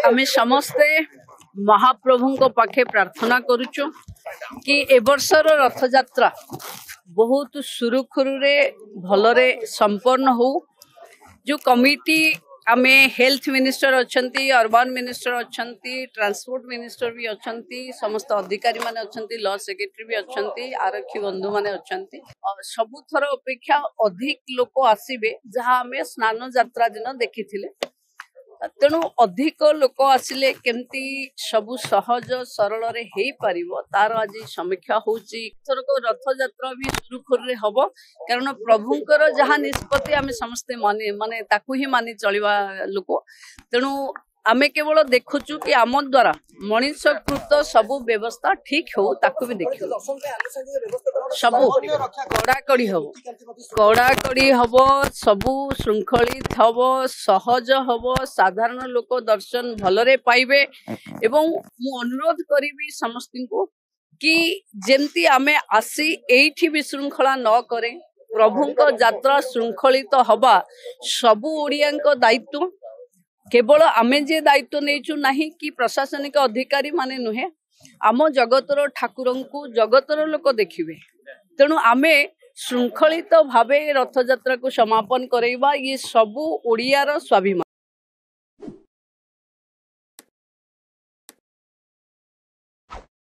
आमे समस्ते महाप्रभु को पाखे प्रार्थना करुचु कि ए वर्षर रथ यात्रा बहुत सुरुखुरु रे भलरे संपन्न हो। जो कमिटी आमे हेल्थ मिनिस्टर अच्छंती, अर्बन मिनिस्टर अच्छंती, ट्रांसपोर्ट मिनिस्टर भी अच्छंती, समस्त अधिकारी माने अच्छंती, लॉ सेक्रेटरी भी अच्छंती, आरक्षी बंधु माने अच्छंती। सबु थर अपेक्षा अधिक लोक आसीबे जहाँ आमे स्नान यात्रा दिन देखिथिले। तेणु अधिक लोक आसिले केमती सबु सहज सरल रे हेई परिबो तार आज समीक्षा होउची। थरक रथ यात्रा भी सुरुखुरु रे हबो कारण प्रभुंकर जहाँ निष्पत्ति आमे समस्ते माने ताकू ही मानि चलिबा लोक। तेणु आमे केवल देखुचु कि आम द्वारा मनीषकृत सबु व्यवस्था ठीक हो ताकू भी देखियो। सबु कड़ाकड़ी हबो, कड़ाकड़ी हबो, सबु श्रृंखलित हबो, सहज हबो, साधारण लोक दर्शन भलरे पाइबे। एवं मु अनुरोध करिबी समस्ती को कि जेमती आमे आसी एठी विशृंखला न करे, प्रभुंक यात्रा श्रृंखलित हबा सबु ओडियांक दायित्व। केवल आमे जे दायित्व नेचु नाही कि प्रशासनिक अधिकारी माने नुहे, आम जगतर ठाकुरंकु जगतर लोक देखिबे। तेणु आमे श्रृंखलित भावे रथ यात्रा को समापन करैबा ये सबु ओडियार स्वाभिमान।